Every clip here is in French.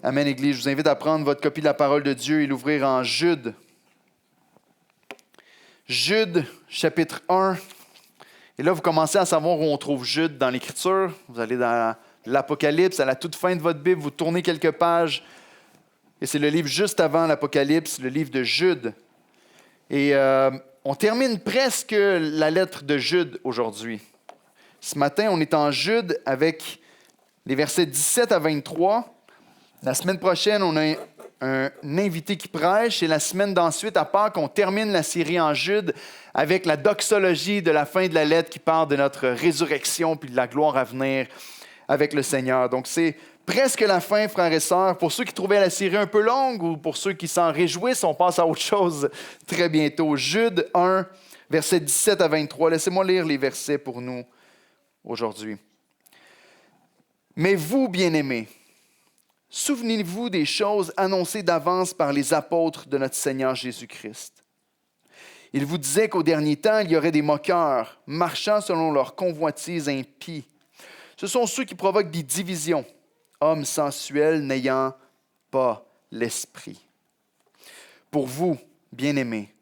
Amen, Église. Je vous invite à prendre votre copie de la parole de Dieu et l'ouvrir en Jude. Jude, chapitre 1. Et là, vous commencez à savoir où on trouve Jude dans l'Écriture. Vous allez dans l'Apocalypse, à la toute fin de votre Bible, vous tournez quelques pages. Et c'est le livre juste avant l'Apocalypse, le livre de Jude. Et on termine presque la lettre de Jude aujourd'hui. Ce matin, on est en Jude avec les versets 17 à 23. La semaine prochaine, on a un invité qui prêche. Et la semaine d'ensuite, à Pâques, on termine la série en Jude avec la doxologie de la fin de la lettre qui parle de notre résurrection puis de la gloire à venir avec le Seigneur. Donc, c'est presque la fin, frères et sœurs. Pour ceux qui trouvaient la série un peu longue ou pour ceux qui s'en réjouissent, on passe à autre chose très bientôt. Jude 1, versets 17 à 23. Laissez-moi lire les versets pour nous aujourd'hui. Mais vous, bien-aimés, souvenez-vous des choses annoncées d'avance par les apôtres de notre Seigneur Jésus-Christ. Ils vous disaient qu'au dernier temps, il y aurait des moqueurs, marchant selon leurs convoitises impies. Ce sont ceux qui provoquent des divisions, hommes sensuels n'ayant pas l'esprit. Pour vous, bien-aimés,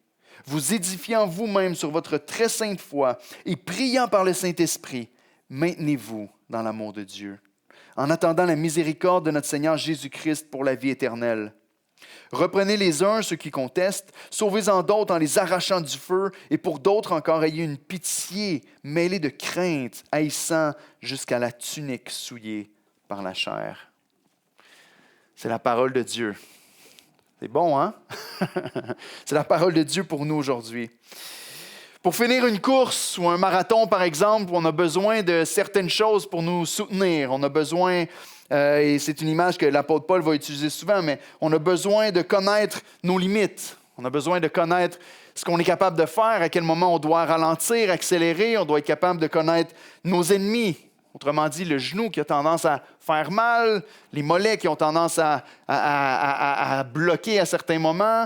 vous édifiant vous-même sur votre très sainte foi et priant par le Saint-Esprit, maintenez-vous dans l'amour de Dieu, en attendant la miséricorde de notre Seigneur Jésus-Christ pour la vie éternelle. Reprenez les uns ceux qui contestent, sauvez-en d'autres en les arrachant du feu, et pour d'autres encore ayez une pitié mêlée de crainte, haïssant jusqu'à la tunique souillée par la chair. C'est la parole de Dieu. C'est bon, hein? C'est la parole de Dieu pour nous aujourd'hui. Pour finir une course ou un marathon, par exemple, on a besoin de certaines choses pour nous soutenir. On a besoin, et c'est une image que l'apôtre Paul va utiliser souvent, mais on a besoin de connaître nos limites. On a besoin de connaître ce qu'on est capable de faire, à quel moment on doit ralentir, accélérer. On doit être capable de connaître nos ennemis. Autrement dit, le genou qui a tendance à faire mal, les mollets qui ont tendance à bloquer à certains moments,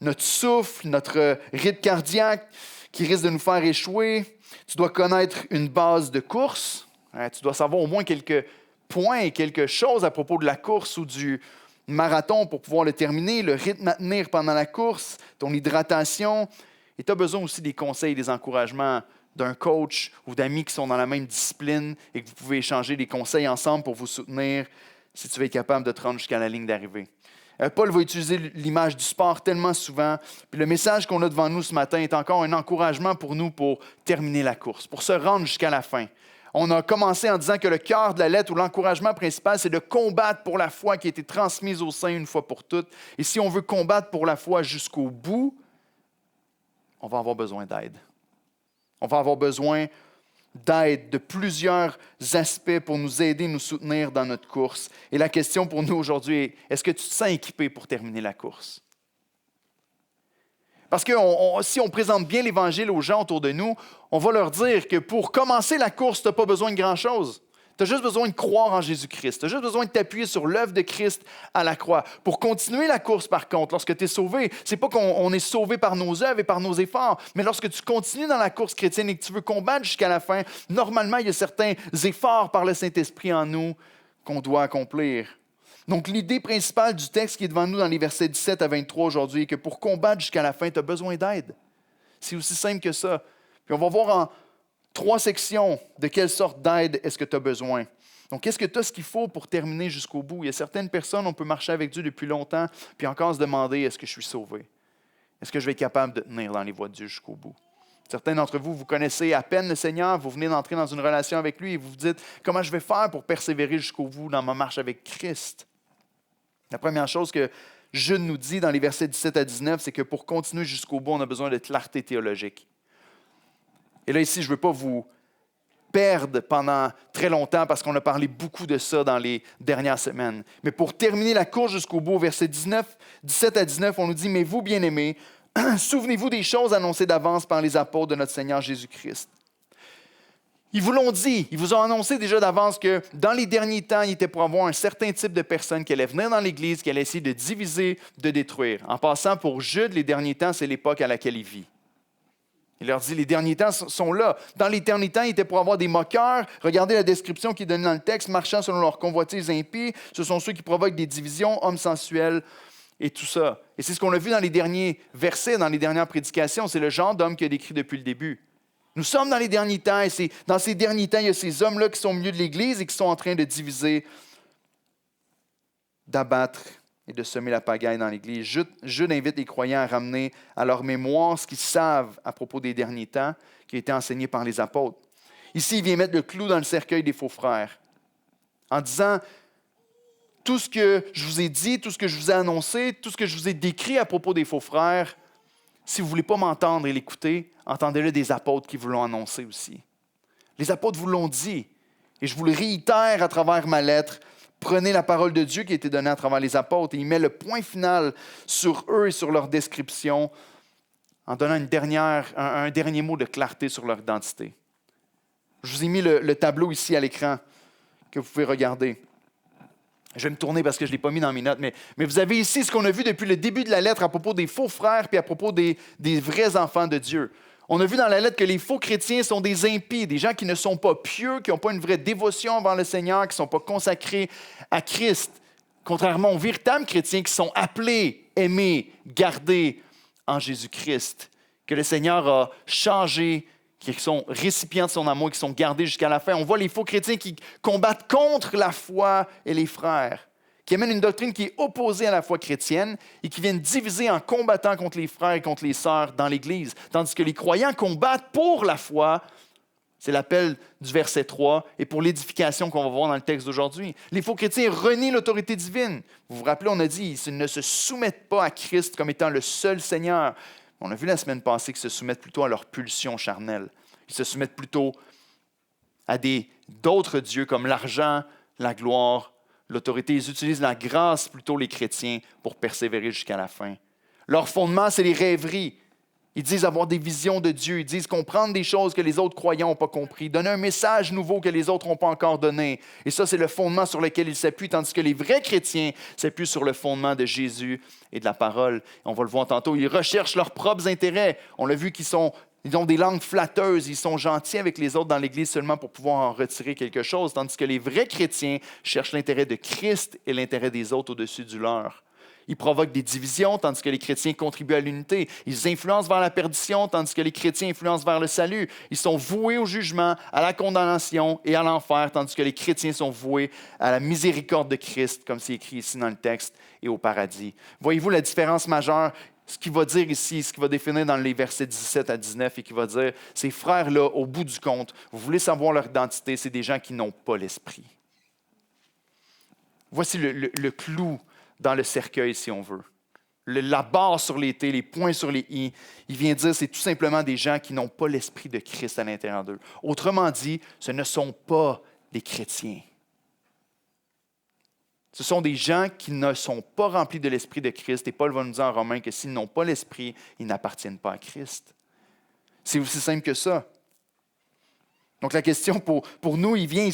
notre souffle, notre rythme cardiaque qui risque de nous faire échouer. Tu dois connaître une base de course. Tu dois savoir au moins quelques points et quelque chose à propos de la course ou du marathon pour pouvoir le terminer, le rythme à tenir pendant la course, ton hydratation. Et tu as besoin aussi des conseils, des encouragements d'un coach ou d'amis qui sont dans la même discipline et que vous pouvez échanger des conseils ensemble pour vous soutenir si tu veux être capable de te rendre jusqu'à la ligne d'arrivée. Paul va utiliser l'image du sport tellement souvent. Puis le message qu'on a devant nous ce matin est encore un encouragement pour nous pour terminer la course, pour se rendre jusqu'à la fin. On a commencé en disant que le cœur de la lettre ou l'encouragement principal, c'est de combattre pour la foi qui a été transmise au sein une fois pour toutes. Et si on veut combattre pour la foi jusqu'au bout, on va avoir besoin d'aide. On va avoir besoin d'aide de plusieurs aspects pour nous aider, nous soutenir dans notre course. Et la question pour nous aujourd'hui est, est-ce que tu te sens équipé pour terminer la course? Parce que si on présente bien l'Évangile aux gens autour de nous, on va leur dire que pour commencer la course, tu n'as pas besoin de grand-chose. Tu as juste besoin de croire en Jésus-Christ. Tu as juste besoin de t'appuyer sur l'œuvre de Christ à la croix. Pour continuer la course, par contre, lorsque tu es sauvé, ce n'est pas qu'on est sauvé par nos œuvres et par nos efforts, mais lorsque tu continues dans la course chrétienne et que tu veux combattre jusqu'à la fin, normalement, il y a certains efforts par le Saint-Esprit en nous qu'on doit accomplir. Donc, l'idée principale du texte qui est devant nous dans les versets 17 à 23 aujourd'hui est que pour combattre jusqu'à la fin, tu as besoin d'aide. C'est aussi simple que ça. Puis on va voir en 3 sections de quelle sorte d'aide est-ce que tu as besoin. Donc, est-ce que tu as ce qu'il faut pour terminer jusqu'au bout? Il y a certaines personnes, on peut marcher avec Dieu depuis longtemps, puis encore se demander, est-ce que je suis sauvé? Est-ce que je vais être capable de tenir dans les voies de Dieu jusqu'au bout? Certains d'entre vous, vous connaissez à peine le Seigneur, vous venez d'entrer dans une relation avec lui et vous vous dites, comment je vais faire pour persévérer jusqu'au bout dans ma marche avec Christ? La première chose que Jude nous dit dans les versets 17 à 19, c'est que pour continuer jusqu'au bout, on a besoin de clarté théologique. Et là, ici, je ne veux pas vous perdre pendant très longtemps parce qu'on a parlé beaucoup de ça dans les dernières semaines. Mais pour terminer la course jusqu'au bout, versets 17 à 19, on nous dit « Mais vous, bien-aimés, souvenez-vous des choses annoncées d'avance par les apôtres de notre Seigneur Jésus-Christ. » Ils vous l'ont dit, ils vous ont annoncé déjà d'avance que dans les derniers temps, il était pour avoir un certain type de personnes qui allaient venir dans l'Église, qui allaient essayer de diviser, de détruire. En passant, pour Jude, les derniers temps, c'est l'époque à laquelle il vit. Il leur dit, les derniers temps sont là. Dans les derniers temps, ils étaient pour avoir des moqueurs. Regardez la description qui est donnée dans le texte, marchant selon leurs convoitises impies. Ce sont ceux qui provoquent des divisions, hommes sensuels et tout ça. Et c'est ce qu'on a vu dans les derniers versets, dans les dernières prédications. C'est le genre d'homme qui a décrit depuis le début. Nous sommes dans les derniers temps et dans ces derniers temps, il y a ces hommes-là qui sont au milieu de l'Église et qui sont en train de diviser, d'abattre et de semer la pagaille dans l'Église. Jude invite les croyants à ramener à leur mémoire ce qu'ils savent à propos des derniers temps qui a été enseigné par les apôtres. Ici, il vient mettre le clou dans le cercueil des faux frères en disant tout ce que je vous ai dit, tout ce que je vous ai annoncé, tout ce que je vous ai décrit à propos des faux frères, si vous ne voulez pas m'entendre et l'écouter, entendez-le des apôtres qui vous l'ont annoncé aussi. Les apôtres vous l'ont dit, et je vous le réitère à travers ma lettre. Prenez la parole de Dieu qui a été donnée à travers les apôtres et il met le point final sur eux et sur leur description en donnant un dernier mot de clarté sur leur identité. Je vous ai mis le tableau ici à l'écran que vous pouvez regarder. Je vais me tourner parce que je ne l'ai pas mis dans mes notes, mais vous avez ici ce qu'on a vu depuis le début de la lettre à propos des faux frères puis à propos des vrais enfants de Dieu. On a vu dans la lettre que les faux chrétiens sont des impies, des gens qui ne sont pas pieux, qui n'ont pas une vraie dévotion envers le Seigneur, qui ne sont pas consacrés à Christ, contrairement aux véritables chrétiens qui sont appelés, aimés, gardés en Jésus-Christ, que le Seigneur a changé, qui sont récipients de son amour, qui sont gardés jusqu'à la fin. On voit les faux chrétiens qui combattent contre la foi et les frères, qui amènent une doctrine qui est opposée à la foi chrétienne et qui viennent diviser en combattant contre les frères et contre les sœurs dans l'Église. Tandis que les croyants combattent pour la foi, c'est l'appel du verset 3, et pour l'édification qu'on va voir dans le texte d'aujourd'hui. Les faux chrétiens renient l'autorité divine. Vous vous rappelez, on a dit, ils ne se soumettent pas à Christ comme étant le seul Seigneur. On a vu la semaine passée qu'ils se soumettent plutôt à leurs pulsions charnelles. Ils se soumettent plutôt à d'autres dieux comme l'argent, la gloire, l'autorité. Ils utilisent la grâce, plutôt les chrétiens, pour persévérer jusqu'à la fin. Leur fondement, c'est les rêveries. Ils disent avoir des visions de Dieu. Ils disent comprendre des choses que les autres croyants n'ont pas compris. Donner un message nouveau que les autres n'ont pas encore donné. Et ça, c'est le fondement sur lequel ils s'appuient, tandis que les vrais chrétiens s'appuient sur le fondement de Jésus et de la parole. On va le voir tantôt. Ils recherchent leurs propres intérêts. On l'a vu qu'ils ont des langues flatteuses. Ils sont gentils avec les autres dans l'Église seulement pour pouvoir en retirer quelque chose, tandis que les vrais chrétiens cherchent l'intérêt de Christ et l'intérêt des autres au-dessus du leur. Ils provoquent des divisions, tandis que les chrétiens contribuent à l'unité. Ils influencent vers la perdition, tandis que les chrétiens influencent vers le salut. Ils sont voués au jugement, à la condamnation et à l'enfer, tandis que les chrétiens sont voués à la miséricorde de Christ, comme c'est écrit ici dans le texte, et au paradis. Voyez-vous la différence majeure? Ce qu'il va dire ici, ce qu'il va définir dans les versets 17 à 19, et qu'il va dire, ces frères-là, au bout du compte, vous voulez savoir leur identité, c'est des gens qui n'ont pas l'esprit. Voici le clou dans le cercueil, si on veut. La barre sur les T, les points sur les I, il vient dire c'est tout simplement des gens qui n'ont pas l'esprit de Christ à l'intérieur d'eux. Autrement dit, ce ne sont pas des chrétiens. Ce sont des gens qui ne sont pas remplis de l'esprit de Christ. Et Paul va nous dire en Romains que s'ils n'ont pas l'esprit, ils n'appartiennent pas à Christ. C'est aussi simple que ça. Donc la question pour nous, il vient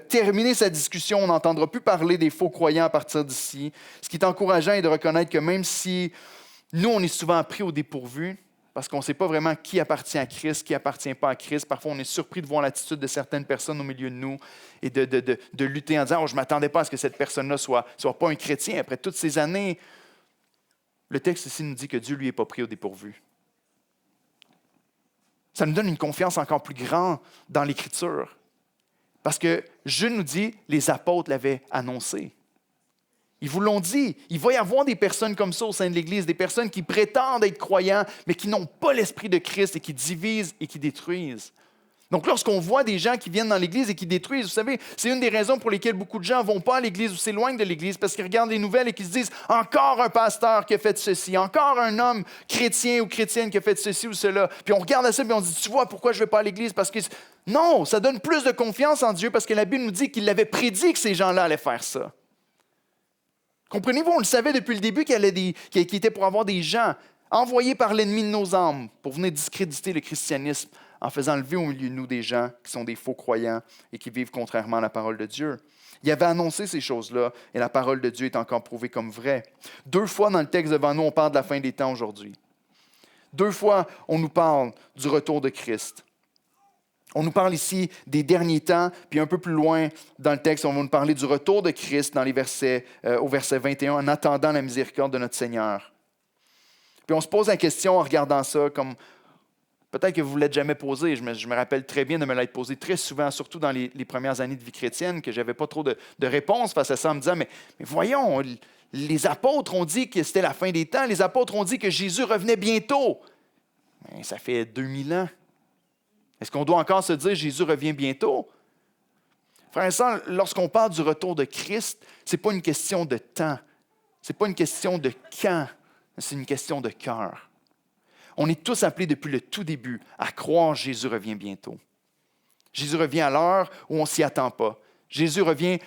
terminer sa discussion. On n'entendra plus parler des faux croyants à partir d'ici. Ce qui est encourageant est de reconnaître que même si nous, on est souvent pris au dépourvu, parce qu'on ne sait pas vraiment qui appartient à Christ, qui n'appartient pas à Christ. Parfois, on est surpris de voir l'attitude de certaines personnes au milieu de nous et de lutter en disant « je ne m'attendais pas à ce que cette personne-là ne soit pas un chrétien. » Après toutes ces années, le texte ici nous dit que Dieu, lui, n'est pas pris au dépourvu. Ça nous donne une confiance encore plus grande dans l'Écriture. Parce que Jude nous dit, les apôtres l'avaient annoncé. Ils vous l'ont dit. Il va y avoir des personnes comme ça au sein de l'Église, des personnes qui prétendent être croyants, mais qui n'ont pas l'Esprit de Christ et qui divisent et qui détruisent. Donc, lorsqu'on voit des gens qui viennent dans l'Église et qui détruisent, vous savez, c'est une des raisons pour lesquelles beaucoup de gens ne vont pas à l'Église ou s'éloignent de l'Église, parce qu'ils regardent les nouvelles et qu'ils se disent « Encore un pasteur qui a fait ceci, encore un homme chrétien ou chrétienne qui a fait ceci ou cela. » Puis on regarde à ça et on se dit « Tu vois, pourquoi je ne vais pas à l'Église? » Parce que non, ça donne plus de confiance en Dieu, parce que la Bible nous dit qu'il avait prédit que ces gens-là allaient faire ça. Comprenez-vous, on le savait depuis le début qu'il était pour avoir des gens envoyés par l'ennemi de nos âmes pour venir discréditer le christianisme en faisant lever au milieu de nous des gens qui sont des faux croyants et qui vivent contrairement à la parole de Dieu. Il avait annoncé ces choses-là et la parole de Dieu est encore prouvée comme vraie. 2 fois dans le texte devant nous, on parle de la fin des temps aujourd'hui. 2 fois, on nous parle du retour de Christ. On nous parle ici des derniers temps, puis un peu plus loin dans le texte, on va nous parler du retour de Christ dans les versets, au verset 21, en attendant la miséricorde de notre Seigneur. Puis on se pose la question en regardant ça, comme peut-être que vous ne l'êtes jamais posé. Je me rappelle très bien de me l'être posé très souvent, surtout dans les premières années de vie chrétienne, que je n'avais pas trop de réponses face à ça, en me disant, mais voyons, les apôtres ont dit que c'était la fin des temps, les apôtres ont dit que Jésus revenait bientôt. Mais ça fait 2000 ans. Est-ce qu'on doit encore se dire Jésus revient bientôt? Frères et sœurs, lorsqu'on parle du retour de Christ, ce n'est pas une question de temps, ce n'est pas une question de quand, c'est une question de cœur. On est tous appelés depuis le tout début à croire que Jésus revient bientôt. Jésus revient à l'heure où on ne s'y attend pas. Jésus revient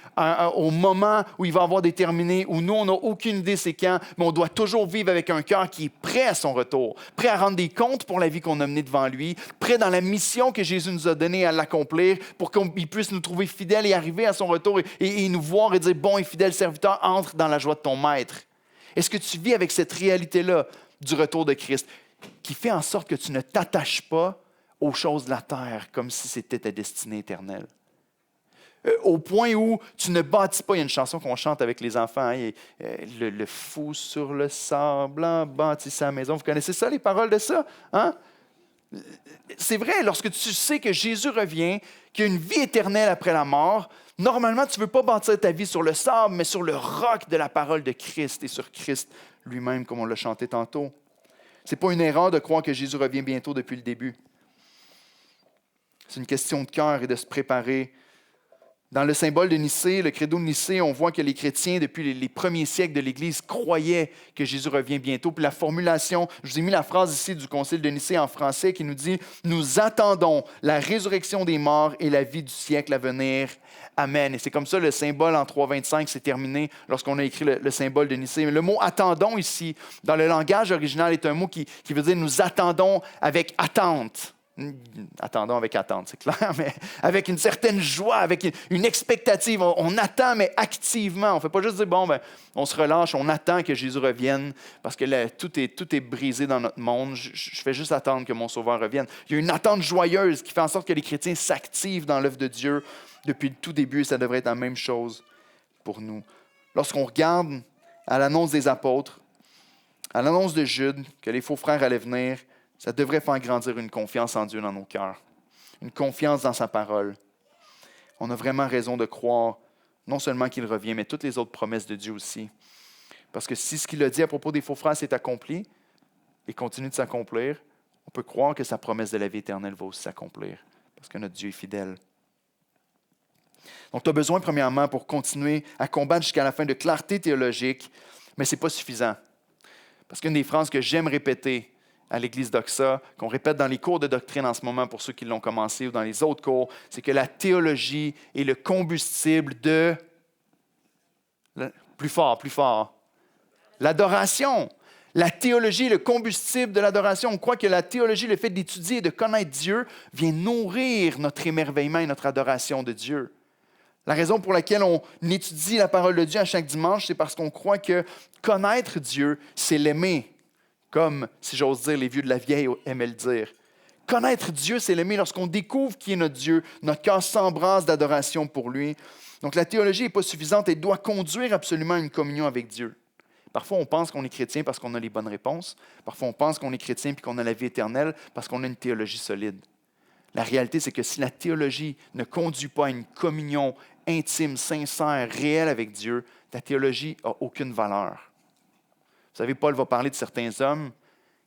au moment où il va avoir déterminé, où nous, on n'a aucune idée c'est quand, mais on doit toujours vivre avec un cœur qui est prêt à son retour, prêt à rendre des comptes pour la vie qu'on a menée devant lui, prêt dans la mission que Jésus nous a donnée à l'accomplir pour qu'il puisse nous trouver fidèles et arriver à son retour et nous voir et dire « Bon et fidèle serviteur, entre dans la joie de ton maître ». Est-ce que tu vis avec cette réalité-là du retour de Christ qui fait en sorte que tu ne t'attaches pas aux choses de la terre comme si c'était ta destinée éternelle? Au point où tu ne bâtis pas, il y a une chanson qu'on chante avec les enfants, hein, le fou sur le sable bâtit sa maison. Vous connaissez ça, les paroles de ça? Hein? C'est vrai, lorsque tu sais que Jésus revient, qu'il y a une vie éternelle après la mort, normalement, tu ne veux pas bâtir ta vie sur le sable, mais sur le roc de la parole de Christ et sur Christ lui-même, comme on l'a chanté tantôt. Ce n'est pas une erreur de croire que Jésus revient bientôt depuis le début. C'est une question de cœur et de se préparer. Dans le symbole de Nicée, le credo de Nicée, on voit que les chrétiens, depuis les premiers siècles de l'Église, croyaient que Jésus revient bientôt. Puis la formulation, je vous ai mis la phrase ici du Concile de Nicée en français qui nous dit « Nous attendons la résurrection des morts et la vie du siècle à venir. Amen. » Et c'est comme ça le symbole en 3.25 s'est terminé lorsqu'on a écrit le symbole de Nicée. Mais le mot « attendons » ici, dans le langage original, est un mot qui veut dire « nous attendons avec attente ». Attendons avec attente, c'est clair, mais avec une certaine joie, avec une expectative. On attend, mais activement. On ne fait pas juste dire, bon, on se relâche, on attend que Jésus revienne, parce que là, tout est brisé dans notre monde. Je fais juste attendre que mon Sauveur revienne. Il y a une attente joyeuse qui fait en sorte que les chrétiens s'activent dans l'œuvre de Dieu depuis le tout début, et ça devrait être la même chose pour nous. Lorsqu'on regarde à l'annonce des apôtres, à l'annonce de Jude, que les faux frères allaient venir, ça devrait faire grandir une confiance en Dieu dans nos cœurs, une confiance dans sa parole. On a vraiment raison de croire non seulement qu'il revient, mais toutes les autres promesses de Dieu aussi. Parce que si ce qu'il a dit à propos des faux frères s'est accompli et continue de s'accomplir, on peut croire que sa promesse de la vie éternelle va aussi s'accomplir, parce que notre Dieu est fidèle. Donc, tu as besoin, premièrement, pour continuer à combattre jusqu'à la fin de clarté théologique, mais ce n'est pas suffisant. Parce qu'une des phrases que j'aime répéter à l'Église d'Oxa, qu'on répète dans les cours de doctrine en ce moment pour ceux qui l'ont commencé ou dans les autres cours, c'est que la théologie est le combustible de... Plus fort. L'adoration. La théologie est le combustible de l'adoration. On croit que la théologie, le fait d'étudier et de connaître Dieu, vient nourrir notre émerveillement et notre adoration de Dieu. La raison pour laquelle on étudie la parole de Dieu à chaque dimanche, c'est parce qu'on croit que connaître Dieu, c'est l'aimer. Comme, si j'ose dire, les vieux de la vieille aimaient le dire. Connaître Dieu, c'est l'aimer. Lorsqu'on découvre qui est notre Dieu, notre cœur s'embrase d'adoration pour lui. Donc la théologie n'est pas suffisante et doit conduire absolument à une communion avec Dieu. Parfois, on pense qu'on est chrétien parce qu'on a les bonnes réponses. Parfois, on pense qu'on est chrétien et qu'on a la vie éternelle parce qu'on a une théologie solide. La réalité, c'est que si la théologie ne conduit pas à une communion intime, sincère, réelle avec Dieu, ta théologie n'a aucune valeur. Vous savez, Paul va parler de certains hommes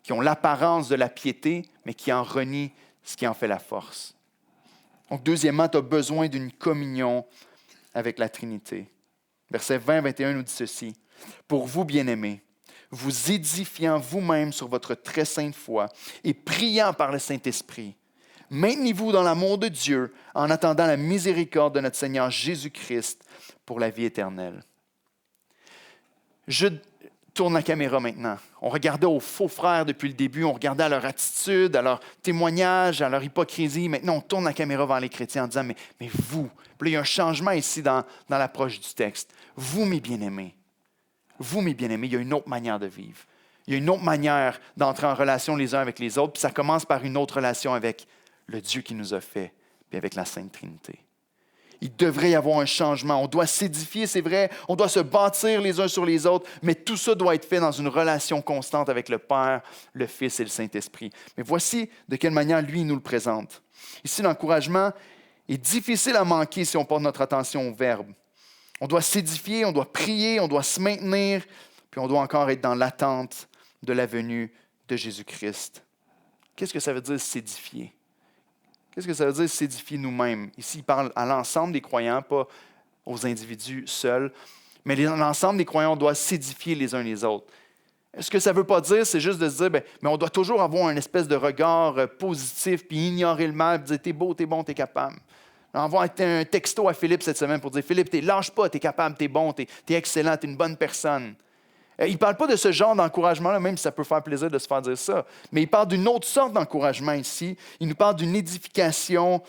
qui ont l'apparence de la piété, mais qui en renient ce qui en fait la force. Donc, deuxièmement, tu as besoin d'une communion avec la Trinité. Versets 20-21 nous dit ceci. « Pour vous, bien-aimés, vous édifiant vous-même sur votre très sainte foi et priant par le Saint-Esprit, maintenez-vous dans l'amour de Dieu en attendant la miséricorde de notre Seigneur Jésus-Christ pour la vie éternelle. » Je tourne la caméra maintenant. On regardait aux faux frères depuis le début, on regardait à leur attitude, à leur témoignage, à leur hypocrisie. Maintenant, on tourne la caméra vers les chrétiens en disant, mais vous, puis là, il y a un changement ici dans l'approche du texte. Vous, mes bien-aimés, il y a une autre manière de vivre. Il y a une autre manière d'entrer en relation les uns avec les autres, puis ça commence par une autre relation avec le Dieu qui nous a fait, puis avec la Sainte Trinité. Il devrait y avoir un changement. On doit s'édifier, c'est vrai. On doit se bâtir les uns sur les autres, mais tout ça doit être fait dans une relation constante avec le Père, le Fils et le Saint-Esprit. Mais voici de quelle manière lui il nous le présente. Ici, l'encouragement est difficile à manquer si on porte notre attention au Verbe. On doit s'édifier, on doit prier, on doit se maintenir, puis on doit encore être dans l'attente de la venue de Jésus-Christ. Qu'est-ce que ça veut dire s'édifier? Qu'est-ce que ça veut dire s'édifier nous-mêmes? Ici, il parle à l'ensemble des croyants, pas aux individus seuls, mais l'ensemble des croyants doit s'édifier les uns les autres. Ce que ça ne veut pas dire, c'est juste de se dire, mais on doit toujours avoir une espèce de regard positif, puis ignorer le mal, puis dire, t'es beau, t'es bon, t'es capable. On va envoyer un texto à Philippe cette semaine pour dire, Philippe, lâche pas, t'es capable, t'es bon, t'es excellent, t'es une bonne personne. Il ne parle pas de ce genre d'encouragement-là, même si ça peut faire plaisir de se faire dire ça. Mais il parle d'une autre sorte d'encouragement ici. Il nous parle d'une édification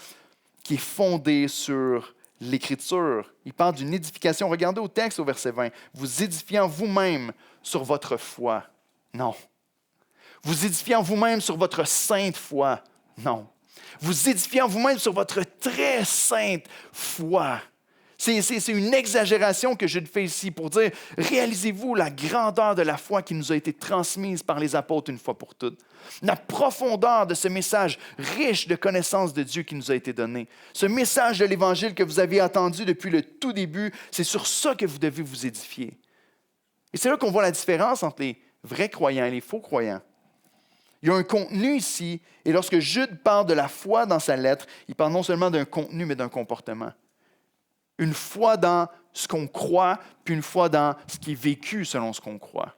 qui est fondée sur l'Écriture. Il parle d'une édification. Regardez au texte au verset 20. Vous édifiant vous-même sur votre foi. Non. Vous édifiant vous-même sur votre sainte foi. Non. Vous édifiant vous-même sur votre très sainte foi. C'est une exagération que je fais ici pour dire, réalisez-vous la grandeur de la foi qui nous a été transmise par les apôtres une fois pour toutes. La profondeur de ce message riche de connaissance de Dieu qui nous a été donné. Ce message de l'Évangile que vous avez entendu depuis le tout début, c'est sur ça que vous devez vous édifier. Et c'est là qu'on voit la différence entre les vrais croyants et les faux croyants. Il y a un contenu ici, et lorsque Jude parle de la foi dans sa lettre, il parle non seulement d'un contenu, mais d'un comportement. Une foi dans ce qu'on croit, puis une foi dans ce qui est vécu selon ce qu'on croit.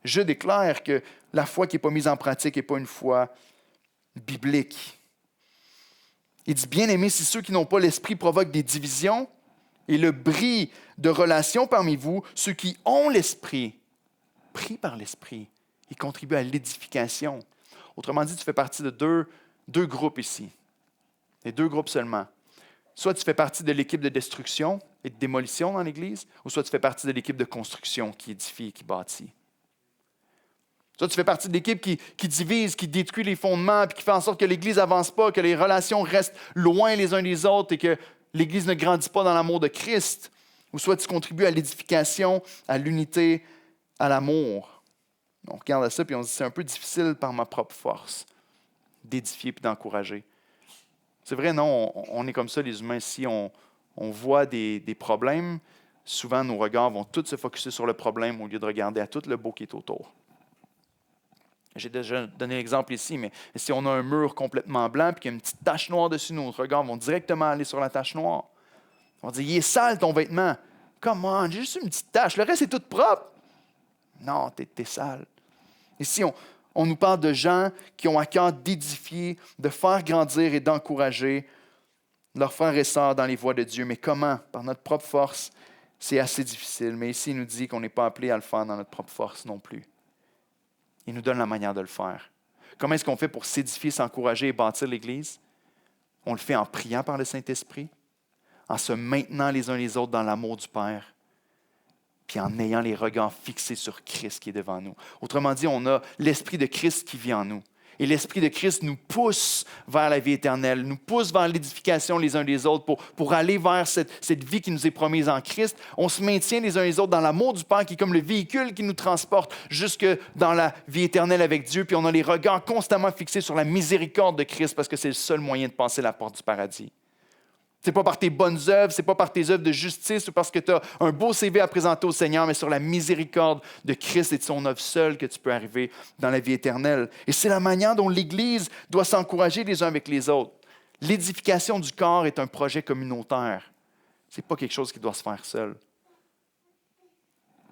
Je déclare que la foi qui n'est pas mise en pratique n'est pas une foi biblique. Il dit, bien-aimés, si ceux qui n'ont pas l'esprit provoquent des divisions et le bris de relations parmi vous, ceux qui ont l'esprit, pris par l'esprit, ils contribuent à l'édification. Autrement dit, tu fais partie de deux groupes ici. Et deux groupes seulement. Soit tu fais partie de l'équipe de destruction et de démolition dans l'Église, ou soit tu fais partie de l'équipe de construction qui édifie et qui bâtit. Soit tu fais partie de l'équipe qui divise, qui détruit les fondements, puis qui fait en sorte que l'Église n'avance pas, que les relations restent loin les uns des autres et que l'Église ne grandit pas dans l'amour de Christ. Ou soit tu contribues à l'édification, à l'unité, à l'amour. On regarde ça et on se dit c'est un peu difficile par ma propre force d'édifier et d'encourager. C'est vrai, non, on est comme ça, les humains. Si on voit des problèmes, souvent nos regards vont tous se focusser sur le problème au lieu de regarder à tout le beau qui est autour. J'ai déjà donné l'exemple ici, mais si on a un mur complètement blanc et qu'il y a une petite tache noire dessus, nos regards vont directement aller sur la tache noire. On va dire, il est sale ton vêtement. Come on, j'ai juste une petite tache, le reste est tout propre. Non, t'es sale. Ici, on nous parle de gens qui ont à cœur d'édifier, de faire grandir et d'encourager leurs frères et sœurs dans les voies de Dieu. Mais comment? Par notre propre force, c'est assez difficile. Mais ici, il nous dit qu'on n'est pas appelé à le faire dans notre propre force non plus. Il nous donne la manière de le faire. Comment est-ce qu'on fait pour s'édifier, s'encourager et bâtir l'Église? On le fait en priant par le Saint-Esprit, en se maintenant les uns les autres dans l'amour du Père, puis en ayant les regards fixés sur Christ qui est devant nous. Autrement dit, on a l'Esprit de Christ qui vit en nous. Et l'Esprit de Christ nous pousse vers la vie éternelle, nous pousse vers l'édification les uns des autres pour aller vers cette vie qui nous est promise en Christ. On se maintient les uns les autres dans l'amour du Père qui est comme le véhicule qui nous transporte jusque dans la vie éternelle avec Dieu. Puis on a les regards constamment fixés sur la miséricorde de Christ parce que c'est le seul moyen de passer la porte du paradis. Ce n'est pas par tes bonnes œuvres, ce n'est pas par tes œuvres de justice ou parce que tu as un beau CV à présenter au Seigneur, mais sur la miséricorde de Christ et de son œuvre seule que tu peux arriver dans la vie éternelle. Et c'est la manière dont l'Église doit s'encourager les uns avec les autres. L'édification du corps est un projet communautaire. Ce n'est pas quelque chose qui doit se faire seul.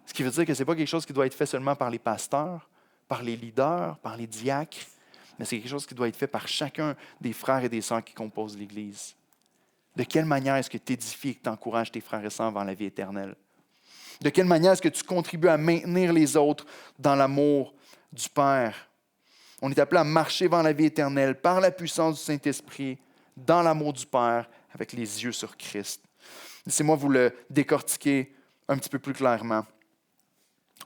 Ce qui veut dire que ce n'est pas quelque chose qui doit être fait seulement par les pasteurs, par les leaders, par les diacres, mais c'est quelque chose qui doit être fait par chacun des frères et des sœurs qui composent l'Église. De quelle manière est-ce que tu édifies et que tu encourages tes frères et sœurs vers la vie éternelle? De quelle manière est-ce que tu contribues à maintenir les autres dans l'amour du Père? On est appelé à marcher vers la vie éternelle par la puissance du Saint-Esprit, dans l'amour du Père, avec les yeux sur Christ. Laissez-moi vous le décortiquer un petit peu plus clairement.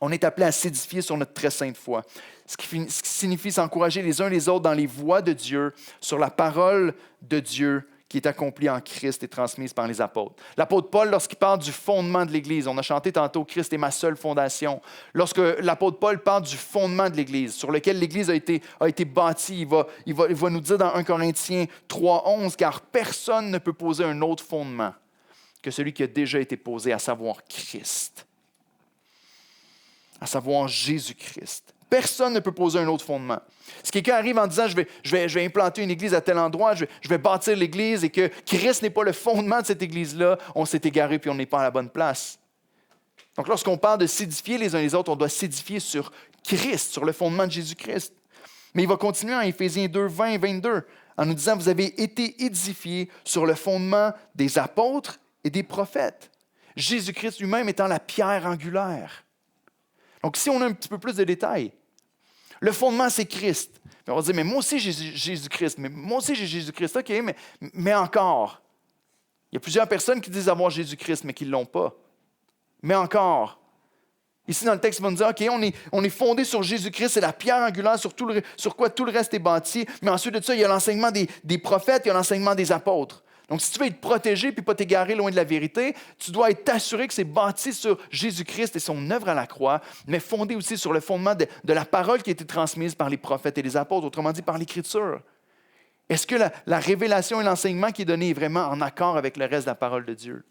On est appelé à s'édifier sur notre très sainte foi, ce qui signifie s'encourager les uns les autres dans les voies de Dieu, sur la parole de Dieu qui est accomplie en Christ et transmise par les apôtres. L'apôtre Paul, lorsqu'il parle du fondement de l'Église, on a chanté tantôt « Christ est ma seule fondation ». Lorsque l'apôtre Paul parle du fondement de l'Église, sur lequel l'Église a été bâtie, il va nous dire dans 1 Corinthiens 3,11 « Car personne ne peut poser un autre fondement que celui qui a déjà été posé, à savoir Christ. » À savoir Jésus-Christ. Personne ne peut poser un autre fondement. Si quelqu'un arrive en disant je vais implanter une église à tel endroit, je vais bâtir l'église et que Christ n'est pas le fondement de cette église-là, on s'est égaré puis on n'est pas à la bonne place. Donc lorsqu'on parle de s'édifier les uns les autres, on doit s'édifier sur Christ, sur le fondement de Jésus-Christ. Mais il va continuer en Éphésiens 2, 20 et 22, en nous disant « Vous avez été édifiés sur le fondement des apôtres et des prophètes. Jésus-Christ lui-même étant la pierre angulaire. » Donc, si on a un petit peu plus de détails, le fondement, c'est Christ. Puis on va dire, mais moi aussi, j'ai Jésus-Christ. Mais moi aussi, j'ai Jésus-Christ. OK, mais encore. Il y a plusieurs personnes qui disent avoir Jésus-Christ, mais qui ne l'ont pas. Mais encore. Ici, dans le texte, il va nous dire, OK, on est fondé sur Jésus-Christ, c'est la pierre angulaire sur quoi tout le reste est bâti. Mais ensuite de ça, il y a l'enseignement des prophètes, il y a l'enseignement des apôtres. Donc, si tu veux être protégé et ne pas t'égarer loin de la vérité, tu dois être assuré que c'est bâti sur Jésus-Christ et son œuvre à la croix, mais fondé aussi sur le fondement de la parole qui a été transmise par les prophètes et les apôtres, autrement dit par l'Écriture. Est-ce que la révélation et l'enseignement qui est donné est vraiment en accord avec le reste de la parole de Dieu?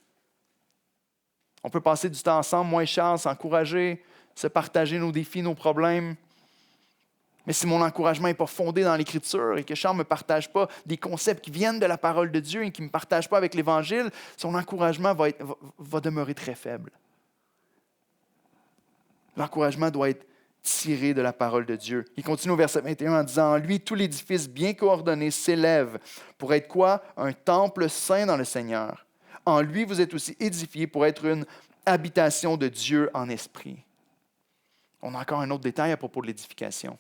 On peut passer du temps ensemble, moi et Charles, s'encourager, se partager nos défis, nos problèmes. Mais si mon encouragement n'est pas fondé dans l'Écriture et que Charles ne me partage pas des concepts qui viennent de la parole de Dieu et qui ne me partage pas avec l'Évangile, son encouragement va demeurer très faible. L'encouragement doit être tiré de la parole de Dieu. Il continue au verset 21 en disant « En lui, tout l'édifice bien coordonné s'élève pour être quoi? Un temple saint dans le Seigneur. En lui, vous êtes aussi édifiés pour être une habitation de Dieu en esprit. » On a encore un autre détail à propos de l'édification.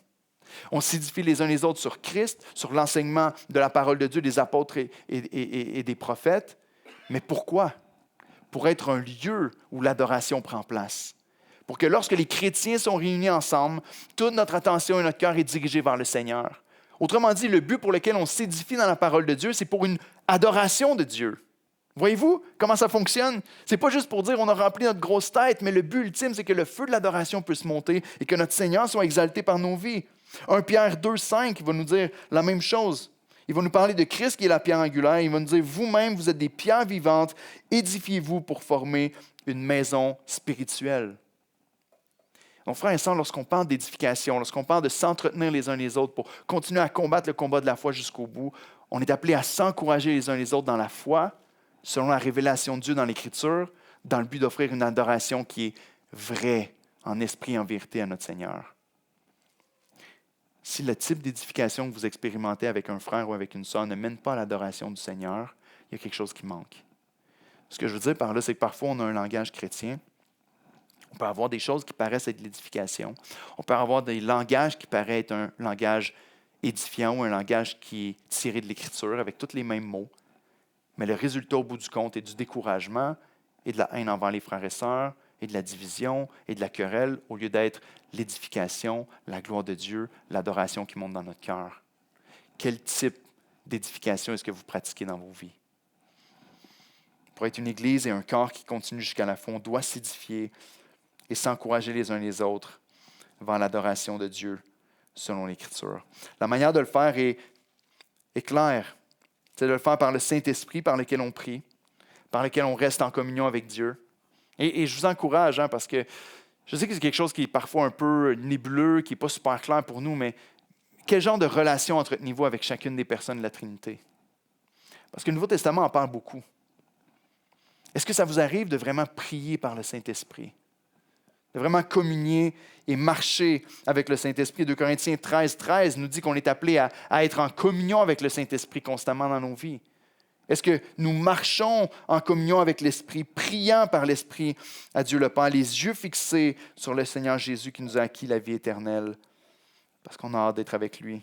On s'édifie les uns les autres sur Christ, sur l'enseignement de la parole de Dieu, des apôtres et des prophètes. Mais pourquoi? Pour être un lieu où l'adoration prend place. Pour que lorsque les chrétiens sont réunis ensemble, toute notre attention et notre cœur est dirigé vers le Seigneur. Autrement dit, le but pour lequel on s'édifie dans la parole de Dieu, c'est pour une adoration de Dieu. Voyez-vous comment ça fonctionne? Ce n'est pas juste pour dire on a rempli notre grosse tête, mais le but ultime, c'est que le feu de l'adoration puisse monter et que notre Seigneur soit exalté par nos vies. 1 Pierre 2, 5 va nous dire la même chose. Il va nous parler de Christ qui est la pierre angulaire. Il va nous dire, vous-même, vous êtes des pierres vivantes, édifiez-vous pour former une maison spirituelle. Donc, frères et sœurs, lorsqu'on parle d'édification, lorsqu'on parle de s'entretenir les uns les autres pour continuer à combattre le combat de la foi jusqu'au bout, on est appelé à s'encourager les uns les autres dans la foi, selon la révélation de Dieu dans l'Écriture, dans le but d'offrir une adoration qui est vraie, en esprit et en vérité à notre Seigneur. Si le type d'édification que vous expérimentez avec un frère ou avec une sœur ne mène pas à l'adoration du Seigneur, il y a quelque chose qui manque. Ce que je veux dire par là, c'est que parfois on a un langage chrétien. On peut avoir des choses qui paraissent être de l'édification. On peut avoir des langages qui paraissent être un langage édifiant ou un langage qui est tiré de l'Écriture avec tous les mêmes mots. Mais le résultat au bout du compte est du découragement et de la haine envers les frères et sœurs et de la division et de la querelle au lieu d'être l'édification, la gloire de Dieu, l'adoration qui monte dans notre cœur. Quel type d'édification est-ce que vous pratiquez dans vos vies? Pour être une Église et un corps qui continue jusqu'à la fin, on doit s'édifier et s'encourager les uns les autres vers l'adoration de Dieu selon l'Écriture. La manière de le faire est claire. C'est de le faire par le Saint-Esprit par lequel on prie, par lequel on reste en communion avec Dieu. Et je vous encourage, parce que je sais que c'est quelque chose qui est parfois un peu nébuleux, qui n'est pas super clair pour nous, mais quel genre de relation entretenez-vous avec chacune des personnes de la Trinité? Parce que le Nouveau Testament en parle beaucoup. Est-ce que ça vous arrive de vraiment prier par le Saint-Esprit? De vraiment communier et marcher avec le Saint-Esprit. 2 Corinthiens 13, 13 nous dit qu'on est appelé à être en communion avec le Saint-Esprit constamment dans nos vies. Est-ce que nous marchons en communion avec l'Esprit, priant par l'Esprit à Dieu le Père, les yeux fixés sur le Seigneur Jésus qui nous a acquis la vie éternelle, parce qu'on a hâte d'être avec lui?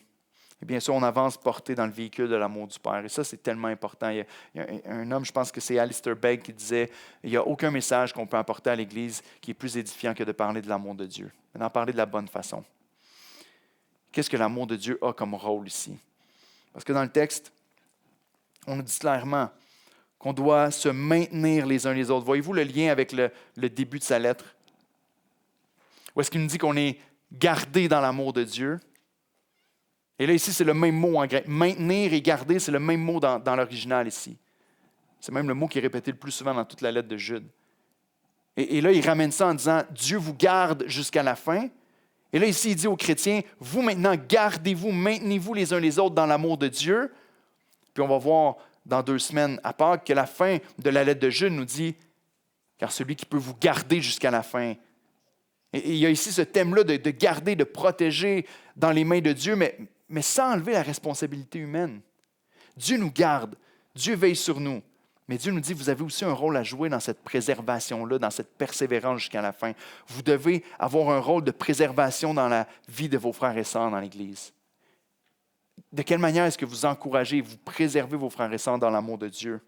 Et bien sûr, on avance porté dans le véhicule de l'amour du Père. Et ça, c'est tellement important. Il y a un homme, je pense que c'est Alistair Begg, qui disait « Il n'y a aucun message qu'on peut apporter à l'Église qui est plus édifiant que de parler de l'amour de Dieu, mais d'en parler de la bonne façon. » Qu'est-ce que l'amour de Dieu a comme rôle ici? Parce que dans le texte, on nous dit clairement qu'on doit se maintenir les uns les autres. Voyez-vous le lien avec le début de sa lettre? Où est-ce qu'il nous dit qu'on est gardé dans l'amour de Dieu? Et là, ici, c'est le même mot en grec. Maintenir et garder, c'est le même mot dans l'original ici. C'est même le mot qui est répété le plus souvent dans toute la lettre de Jude. Et là, il ramène ça en disant « Dieu vous garde jusqu'à la fin ». Et là, ici, il dit aux chrétiens « Vous maintenant, gardez-vous, maintenez-vous les uns les autres dans l'amour de Dieu ». Puis on va voir dans 2 semaines à Pâques que la fin de la lettre de Jude nous dit « Car celui qui peut vous garder jusqu'à la fin ». Et il y a ici ce thème-là de garder, de protéger dans les mains de Dieu, mais sans enlever la responsabilité humaine. Dieu nous garde, Dieu veille sur nous, mais Dieu nous dit, vous avez aussi un rôle à jouer dans cette préservation-là, dans cette persévérance jusqu'à la fin. Vous devez avoir un rôle de préservation dans la vie de vos frères et sœurs dans l'Église. De quelle manière est-ce que vous encouragez, vous préservez vos frères et sœurs dans l'amour de Dieu?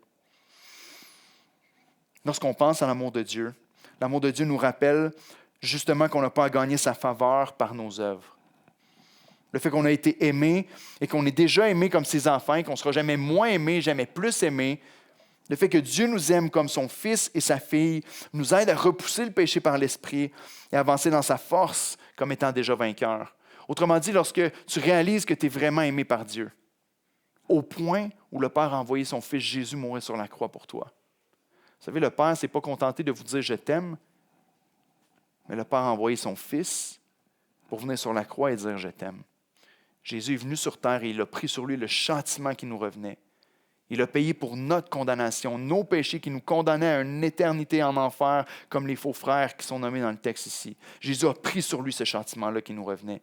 Lorsqu'on pense à l'amour de Dieu nous rappelle justement qu'on n'a pas à gagner sa faveur par nos œuvres. Le fait qu'on a été aimé et qu'on est déjà aimé comme ses enfants, et qu'on ne sera jamais moins aimé, jamais plus aimé. Le fait que Dieu nous aime comme son fils et sa fille nous aide à repousser le péché par l'esprit et à avancer dans sa force comme étant déjà vainqueur. Autrement dit, lorsque tu réalises que tu es vraiment aimé par Dieu, au point où le Père a envoyé son fils Jésus mourir sur la croix pour toi. Vous savez, le Père ne s'est pas contenté de vous dire « je t'aime », mais le Père a envoyé son fils pour venir sur la croix et dire « je t'aime ». Jésus est venu sur terre et il a pris sur lui le châtiment qui nous revenait. Il a payé pour notre condamnation, nos péchés qui nous condamnaient à une éternité en enfer, comme les faux frères qui sont nommés dans le texte ici. Jésus a pris sur lui ce châtiment-là qui nous revenait.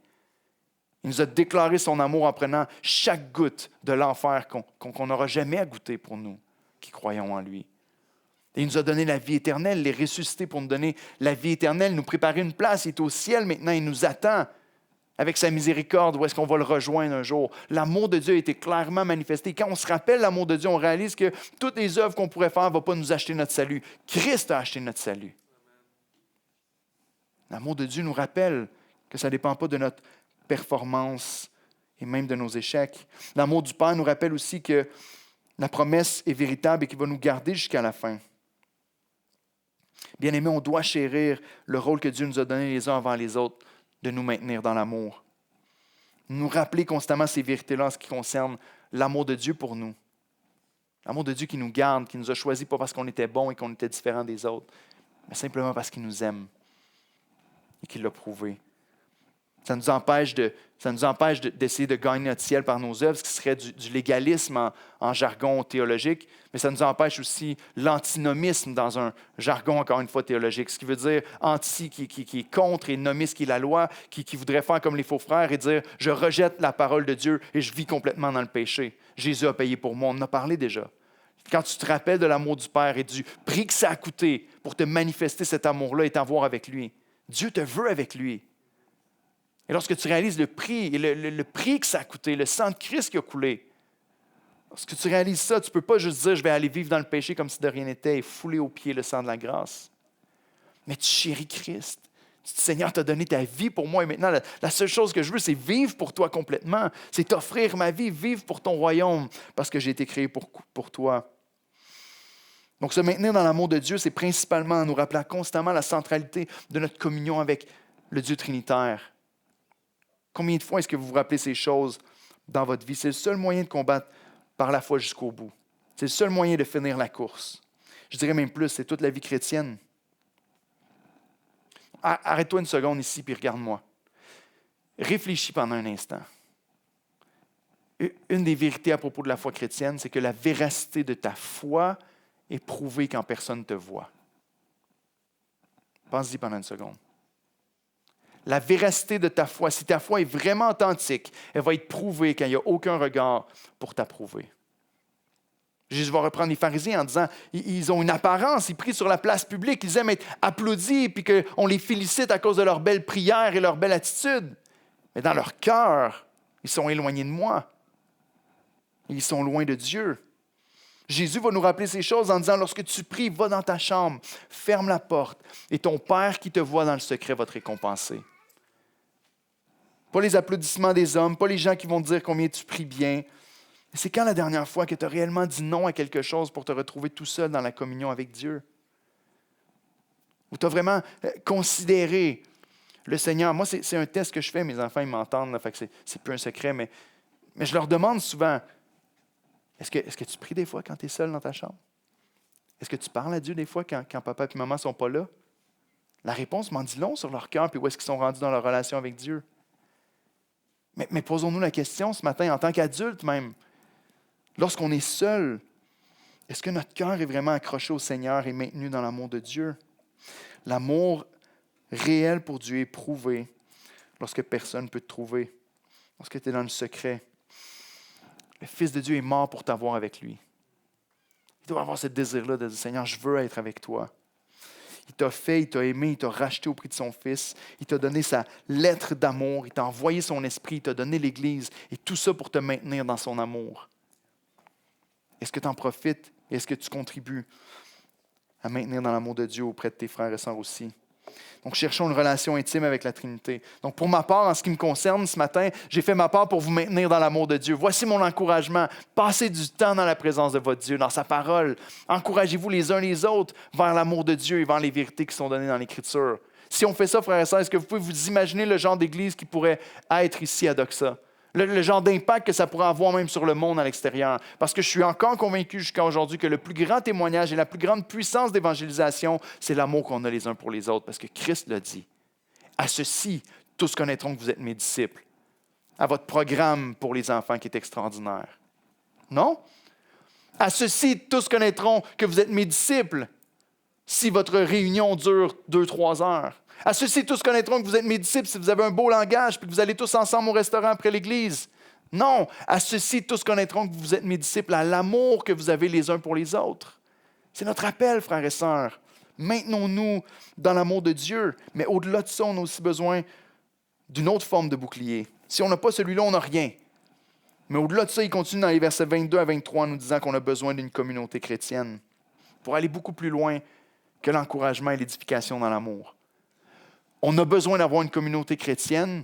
Il nous a déclaré son amour en prenant chaque goutte de l'enfer qu'on n'aura jamais à goûter pour nous qui croyons en lui. Et il nous a donné la vie éternelle, les ressuscités pour nous donner la vie éternelle, nous préparer une place. Il est au ciel maintenant, il nous attend. Avec sa miséricorde, où est-ce qu'on va le rejoindre un jour? L'amour de Dieu a été clairement manifesté. Quand on se rappelle l'amour de Dieu, on réalise que toutes les œuvres qu'on pourrait faire ne vont pas nous acheter notre salut. Christ a acheté notre salut. L'amour de Dieu nous rappelle que ça ne dépend pas de notre performance et même de nos échecs. L'amour du Père nous rappelle aussi que la promesse est véritable et qu'il va nous garder jusqu'à la fin. Bien-aimés, on doit chérir le rôle que Dieu nous a donné les uns avant les autres, de nous maintenir dans l'amour. Nous rappeler constamment ces vérités-là en ce qui concerne l'amour de Dieu pour nous. L'amour de Dieu qui nous garde, qui nous a choisis pas parce qu'on était bon et qu'on était différent des autres, mais simplement parce qu'il nous aime et qu'il l'a prouvé. Ça nous empêche d'essayer de gagner notre ciel par nos œuvres, ce qui serait du légalisme en jargon théologique, mais ça nous empêche aussi l'antinomisme dans un jargon, encore une fois, théologique, ce qui veut dire anti, qui est contre, et nomis, qui est la loi, qui voudrait faire comme les faux frères et dire « je rejette la parole de Dieu et je vis complètement dans le péché. Jésus a payé pour moi. » On en a parlé déjà. Quand tu te rappelles de l'amour du Père et du prix que ça a coûté pour te manifester cet amour-là et t'avoir avec lui, Dieu te veut avec lui. Et lorsque tu réalises le prix, et le prix que ça a coûté, le sang de Christ qui a coulé, lorsque tu réalises ça, tu ne peux pas juste dire « je vais aller vivre dans le péché comme si de rien n'était et fouler aux pieds le sang de la grâce ». Mais tu chéris Christ. Tu dis « Seigneur, tu as donné ta vie pour moi et maintenant, la seule chose que je veux, c'est vivre pour toi complètement. C'est t'offrir ma vie, vivre pour ton royaume parce que j'ai été créé pour toi. » Donc, se maintenir dans l'amour de Dieu, c'est principalement en nous rappelant constamment la centralité de notre communion avec le Dieu trinitaire. Combien de fois est-ce que vous vous rappelez ces choses dans votre vie? C'est le seul moyen de combattre par la foi jusqu'au bout. C'est le seul moyen de finir la course. Je dirais même plus, c'est toute la vie chrétienne. Arrête-toi une seconde ici, puis regarde-moi. Réfléchis pendant un instant. Une des vérités à propos de la foi chrétienne, c'est que la véracité de ta foi est prouvée quand personne ne te voit. Pense-y pendant une seconde. La véracité de ta foi, si ta foi est vraiment authentique, elle va être prouvée quand il n'y a aucun regard pour t'approuver. Jésus va reprendre les pharisiens en disant, ils ont une apparence, ils prient sur la place publique, ils aiment être applaudis puis qu'on les félicite à cause de leur belle prière et leur belle attitude. Mais dans leur cœur, Ils sont éloignés de moi. Ils sont loin de Dieu. Jésus va nous rappeler ces choses en disant, lorsque tu pries, va dans ta chambre, ferme la porte, et ton Père qui te voit dans le secret va te récompenser. Pas les applaudissements des hommes, pas les gens qui vont te dire combien tu pries bien. C'est quand la dernière fois que tu as réellement dit non à quelque chose pour te retrouver tout seul dans la communion avec Dieu? Où tu as vraiment considéré le Seigneur. Moi, c'est un test que je fais, mes enfants ils m'entendent, là, fait que c'est plus un secret, mais je leur demande souvent, est-ce que tu pries des fois quand tu es seul dans ta chambre? Est-ce que tu parles à Dieu des fois quand papa et maman ne sont pas là? La réponse m'en dit long sur leur cœur, puis où est-ce qu'ils sont rendus dans leur relation avec Dieu. Mais posons-nous la question ce matin, en tant qu'adultes même, lorsqu'on est seul, est-ce que notre cœur est vraiment accroché au Seigneur et maintenu dans l'amour de Dieu? L'amour réel pour Dieu est prouvé lorsque personne ne peut te trouver, lorsque tu es dans le secret. Le Fils de Dieu est mort pour t'avoir avec lui. Il doit avoir ce désir-là de dire, Seigneur, je veux être avec toi. Il t'a fait, il t'a aimé, il t'a racheté au prix de son Fils. Il t'a donné sa lettre d'amour, il t'a envoyé son esprit, il t'a donné l'Église. Et tout ça pour te maintenir dans son amour. Est-ce que tu en profites? Est-ce que tu contribues à maintenir dans l'amour de Dieu auprès de tes frères et sœurs aussi? Donc, cherchons une relation intime avec la Trinité. Donc, pour ma part, en ce qui me concerne, ce matin, j'ai fait ma part pour vous maintenir dans l'amour de Dieu. Voici mon encouragement. Passez du temps dans la présence de votre Dieu, dans sa parole. Encouragez-vous les uns les autres vers l'amour de Dieu et vers les vérités qui sont données dans l'Écriture. Si on fait ça, frères et sœurs, est-ce que vous pouvez vous imaginer le genre d'église qui pourrait être ici à Doxa? Le genre d'impact que ça pourrait avoir même sur le monde à l'extérieur. Parce que je suis encore convaincu jusqu'à aujourd'hui que le plus grand témoignage et la plus grande puissance d'évangélisation, c'est l'amour qu'on a les uns pour les autres. Parce que Christ l'a dit. À ceci, tous connaîtront que vous êtes mes disciples. À votre programme pour les enfants qui est extraordinaire. Non? À ceci, tous connaîtront que vous êtes mes disciples si votre réunion dure 2-3 heures. À ceci, tous connaîtront que vous êtes mes disciples si vous avez un beau langage et que vous allez tous ensemble au restaurant après l'Église. Non, à ceci, tous connaîtront que vous êtes mes disciples à l'amour que vous avez les uns pour les autres. C'est notre appel, frères et sœurs. Maintenons-nous dans l'amour de Dieu. Mais au-delà de ça, on a aussi besoin d'une autre forme de bouclier. Si on n'a pas celui-là, on n'a rien. Mais au-delà de ça, il continue dans les versets 22 à 23 en nous disant qu'on a besoin d'une communauté chrétienne pour aller beaucoup plus loin que l'encouragement et l'édification dans l'amour. On a besoin d'avoir une communauté chrétienne.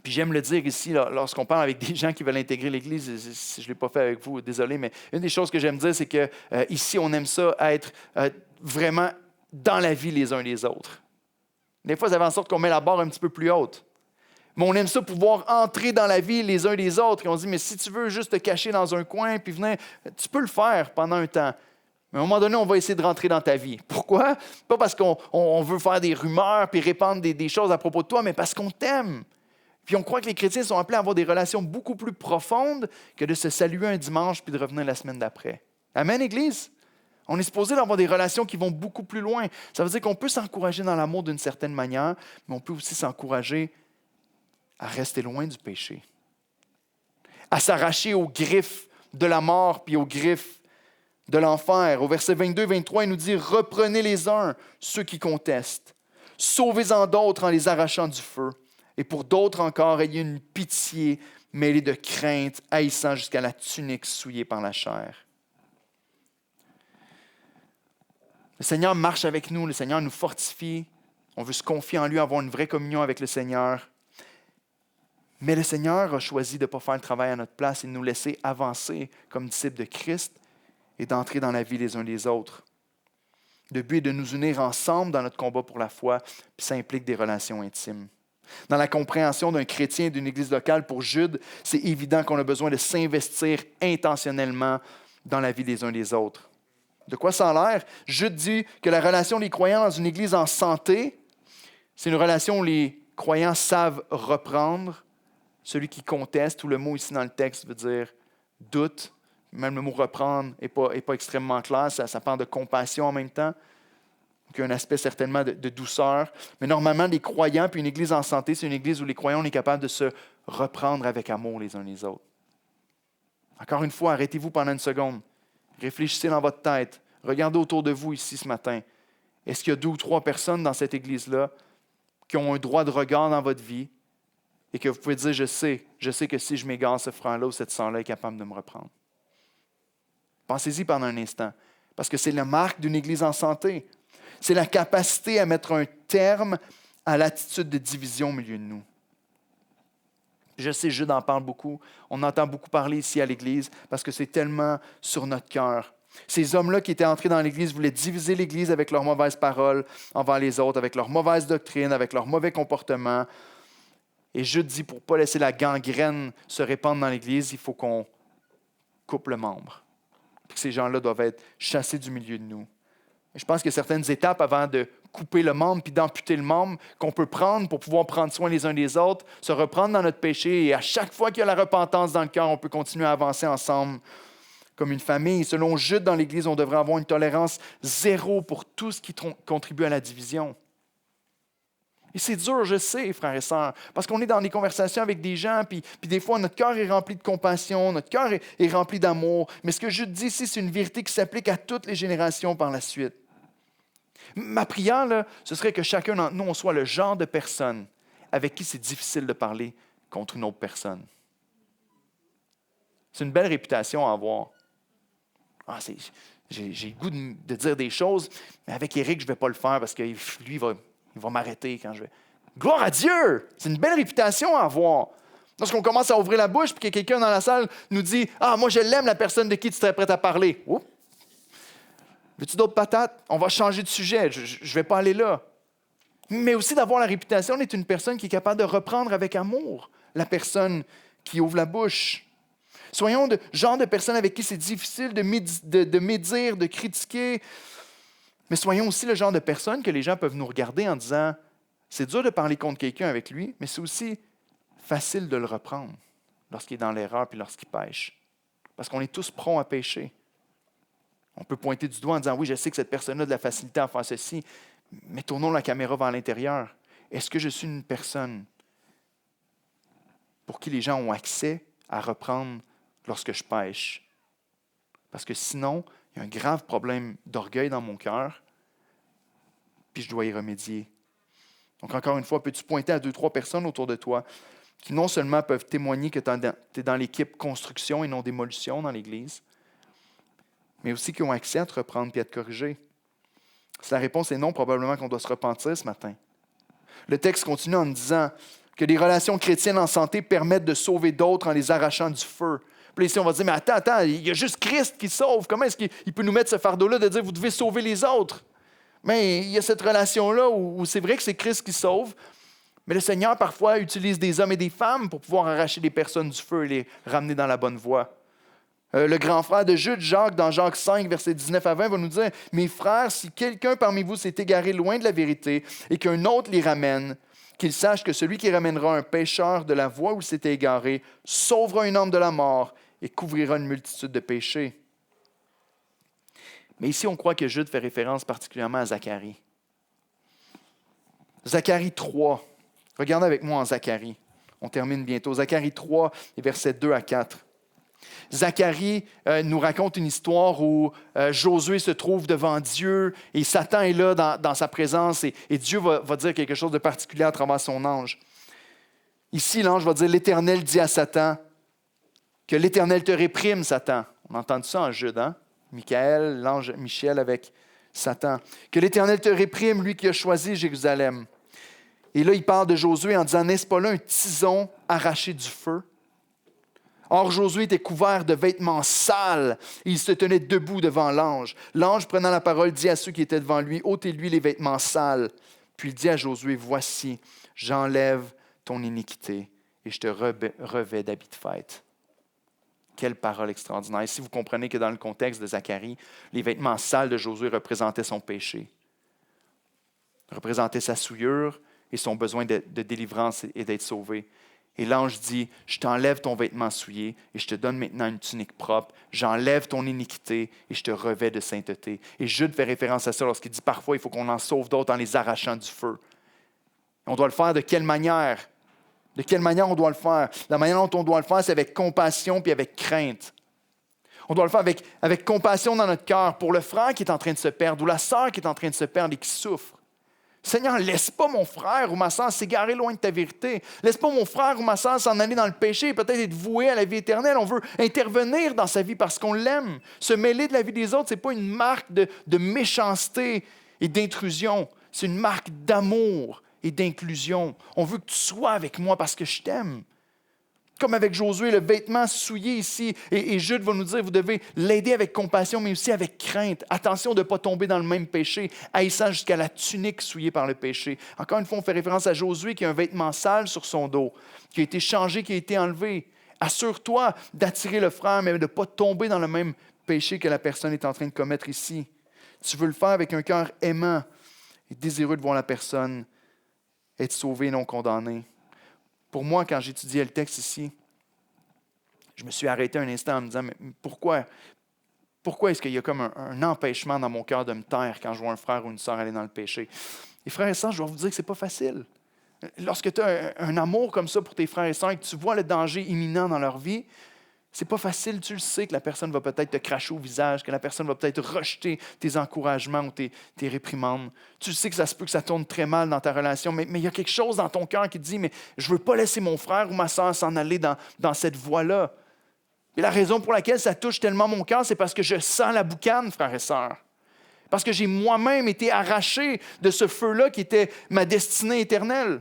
Puis j'aime le dire ici, lorsqu'on parle avec des gens qui veulent intégrer l'Église, si je ne l'ai pas fait avec vous, désolé, mais une des choses que j'aime dire, c'est qu'ici, on aime ça être vraiment dans la vie les uns les autres. Des fois, ça fait en sorte qu'on met la barre un petit peu plus haute. Mais on aime ça pouvoir entrer dans la vie les uns les autres. Et on dit, mais si tu veux juste te cacher dans un coin, puis venir, tu peux le faire pendant un temps. Mais à un moment donné, on va essayer de rentrer dans ta vie. Pourquoi? Pas parce qu'on veut faire des rumeurs puis répandre des choses à propos de toi, mais parce qu'on t'aime. Puis on croit que les chrétiens sont appelés à avoir des relations beaucoup plus profondes que de se saluer un dimanche puis de revenir la semaine d'après. Amen, Église? On est supposé avoir des relations qui vont beaucoup plus loin. Ça veut dire qu'on peut s'encourager dans l'amour d'une certaine manière, mais on peut aussi s'encourager à rester loin du péché, à s'arracher aux griffes de la mort puis aux griffes de l'enfer. Au verset 22-23, il nous dit « Reprenez les uns ceux qui contestent, sauvez-en d'autres en les arrachant du feu, et pour d'autres encore, ayez une pitié mêlée de crainte, haïssant jusqu'à la tunique souillée par la chair. » Le Seigneur marche avec nous, le Seigneur nous fortifie, on veut se confier en lui, avoir une vraie communion avec le Seigneur. Mais le Seigneur a choisi de ne pas faire le travail à notre place et de nous laisser avancer comme disciples de Christ et d'entrer dans la vie les uns des autres. Le but est de nous unir ensemble dans notre combat pour la foi, puis ça implique des relations intimes. Dans la compréhension d'un chrétien et d'une église locale pour Jude, c'est évident qu'on a besoin de s'investir intentionnellement dans la vie des uns des autres. De quoi ça a l'air? Jude dit que la relation des croyants dans une église en santé, c'est une relation où les croyants savent reprendre. Celui qui conteste, ou le mot ici dans le texte veut dire doute. Même le mot reprendre n'est pas extrêmement clair, ça parle de compassion en même temps. Donc, il y a un aspect certainement de douceur. Mais normalement, les croyants, puis une église en santé, c'est une église où les croyants, on est capable de se reprendre avec amour les uns les autres. Encore une fois, arrêtez-vous pendant une seconde. Réfléchissez dans votre tête. Regardez autour de vous ici ce matin. Est-ce qu'il y a 2 ou 3 personnes dans cette église-là qui ont un droit de regard dans votre vie Et que vous pouvez dire, je sais que si je m'égare, ce frère-là ou cette sœur-là est capable de me reprendre. Pensez-y pendant un instant, parce que c'est la marque d'une Église en santé. C'est la capacité à mettre un terme à l'attitude de division au milieu de nous. Je sais, Jude en parle beaucoup. On entend beaucoup parler ici à l'Église parce que c'est tellement sur notre cœur. Ces hommes-là qui étaient entrés dans l'Église voulaient diviser l'Église avec leurs mauvaises paroles envers les autres, avec leurs mauvaises doctrines, avec leurs mauvais comportements. Et Jude dit, pour ne pas laisser la gangrène se répandre dans l'Église, il faut qu'on coupe le membre. Puis que ces gens-là doivent être chassés du milieu de nous. Et je pense qu'il y a certaines étapes avant de couper le membre puis d'amputer le membre qu'on peut prendre pour pouvoir prendre soin les uns des autres, se reprendre dans notre péché. Et à chaque fois qu'il y a la repentance dans le cœur, on peut continuer à avancer ensemble comme une famille. Selon Jude, dans l'Église, on devrait avoir une tolérance zéro pour tout ce qui contribue à la division. Et c'est dur, je sais, frères et sœurs, parce qu'on est dans des conversations avec des gens, puis des fois, notre cœur est rempli de compassion, notre cœur est rempli d'amour. Mais ce que Jude dit ici, c'est une vérité qui s'applique à toutes les générations par la suite. Ma prière, là, ce serait que chacun d'entre nous, on soit le genre de personne avec qui c'est difficile de parler contre une autre personne. C'est une belle réputation à avoir. J'ai le goût de dire des choses, mais avec Éric, je ne vais pas le faire parce que lui, il va m'arrêter quand je vais. Gloire à Dieu! C'est une belle réputation à avoir. Lorsqu'on commence à ouvrir la bouche et que quelqu'un dans la salle nous dit « Ah, moi, je l'aime, la personne de qui tu serais prêt à parler. » Oups! Veux-tu d'autres patates? On va changer de sujet. Je ne vais pas aller là. Mais aussi d'avoir la réputation d'être une personne qui est capable de reprendre avec amour la personne qui ouvre la bouche. Soyons le genre de personnes avec qui c'est difficile de médire, de critiquer. Mais soyons aussi le genre de personnes que les gens peuvent nous regarder en disant « C'est dur de parler contre quelqu'un avec lui, mais c'est aussi facile de le reprendre lorsqu'il est dans l'erreur et lorsqu'il pêche. » Parce qu'on est tous prompts à pécher. On peut pointer du doigt en disant « Oui, je sais que cette personne a de la facilité à faire ceci, mais tournons la caméra vers l'intérieur. Est-ce que je suis une personne pour qui les gens ont accès à reprendre lorsque je pêche? » Parce que sinon, il y a un grave problème d'orgueil dans mon cœur, puis je dois y remédier. Donc encore une fois, peux-tu pointer à 2-3 personnes autour de toi qui non seulement peuvent témoigner que tu es dans l'équipe construction et non démolution dans l'Église, mais aussi qui ont accès à te reprendre et à te corriger. Si la réponse est non, probablement qu'on doit se repentir ce matin. Le texte continue en disant que les relations chrétiennes en santé permettent de sauver d'autres en les arrachant du feu. Puis ici, on va dire, mais attends, il y a juste Christ qui sauve. Comment est-ce qu'il peut nous mettre ce fardeau-là de dire, vous devez sauver les autres? Mais il y a cette relation-là où c'est vrai que c'est Christ qui sauve, mais le Seigneur, parfois, utilise des hommes et des femmes pour pouvoir arracher les personnes du feu et les ramener dans la bonne voie. Le grand frère de Jude, Jacques, dans Jacques 5, versets 19 à 20, va nous dire « Mes frères, si quelqu'un parmi vous s'est égaré loin de la vérité et qu'un autre l'y ramène, qu'il sache que celui qui ramènera un pécheur de la voie où il s'était égaré sauvera un homme de la mort et couvrira une multitude de péchés. » Mais ici, on croit que Jude fait référence particulièrement à Zacharie. Zacharie 3. Regardez avec moi en Zacharie. On termine bientôt. Zacharie 3, les versets 2 à 4. Zacharie nous raconte une histoire où Josué se trouve devant Dieu et Satan est là dans sa présence et Dieu va dire quelque chose de particulier à travers son ange. Ici, l'ange va dire « L'Éternel dit à Satan que l'Éternel te réprime, Satan. » On a entendu ça en Jude, hein? Michaël, l'ange Michel avec Satan. « Que l'Éternel te réprime, lui qui a choisi Jérusalem. » Et là, il parle de Josué en disant « N'est-ce pas là un tison arraché du feu? » Or, Josué était couvert de vêtements sales et il se tenait debout devant l'ange. L'ange, prenant la parole, dit à ceux qui étaient devant lui, « Ôtez-lui les vêtements sales. » Puis il dit à Josué, « Voici, j'enlève ton iniquité et je te revêt d'habits de fête. » Quelle parole extraordinaire. Ici, vous comprenez que dans le contexte de Zacharie, les vêtements sales de Josué représentaient son péché, représentaient sa souillure et son besoin de délivrance et d'être sauvé. Et l'ange dit, « Je t'enlève ton vêtement souillé et je te donne maintenant une tunique propre. J'enlève ton iniquité et je te revêt de sainteté. » Et Jude fait référence à ça lorsqu'il dit, parfois, il faut qu'on en sauve d'autres en les arrachant du feu. On doit le faire de quelle manière? De quelle manière on doit le faire? La manière dont on doit le faire, c'est avec compassion puis avec crainte. On doit le faire avec compassion dans notre cœur pour le frère qui est en train de se perdre ou la sœur qui est en train de se perdre et qui souffre. Seigneur, laisse pas mon frère ou ma sœur s'égarer loin de ta vérité. Laisse pas mon frère ou ma sœur s'en aller dans le péché et peut-être être voué à la vie éternelle. On veut intervenir dans sa vie parce qu'on l'aime. Se mêler de la vie des autres, ce n'est pas une marque de méchanceté et d'intrusion. C'est une marque d'amour et d'inclusion. On veut que tu sois avec moi parce que je t'aime. Comme avec Josué, le vêtement souillé ici, et Jude va nous dire, vous devez l'aider avec compassion, mais aussi avec crainte. Attention de ne pas tomber dans le même péché, haïssant jusqu'à la tunique souillée par le péché. Encore une fois, on fait référence à Josué qui a un vêtement sale sur son dos, qui a été changé, qui a été enlevé. Assure-toi d'attirer le frère, mais de ne pas tomber dans le même péché que la personne est en train de commettre ici. Tu veux le faire avec un cœur aimant et désireux de voir la personne être sauvée et non condamnée. Pour moi, quand j'étudiais le texte ici, je me suis arrêté un instant en me disant, mais pourquoi est-ce qu'il y a comme un empêchement dans mon cœur de me taire quand je vois un frère ou une sœur aller dans le péché? Et frères et sœurs, je dois vous dire que ce n'est pas facile. Lorsque tu as un amour comme ça pour tes frères et sœurs et que tu vois le danger imminent dans leur vie, c'est pas facile. Tu le sais que la personne va peut-être te cracher au visage, que la personne va peut-être rejeter tes encouragements ou tes réprimandes. Tu le sais que ça se peut que ça tourne très mal dans ta relation, mais il y a quelque chose dans ton cœur qui te dit, mais je ne veux pas laisser mon frère ou ma sœur s'en aller dans cette voie-là. Et la raison pour laquelle ça touche tellement mon cœur, c'est parce que je sens la boucane, frères et sœurs. Parce que j'ai moi-même été arraché de ce feu-là qui était ma destinée éternelle.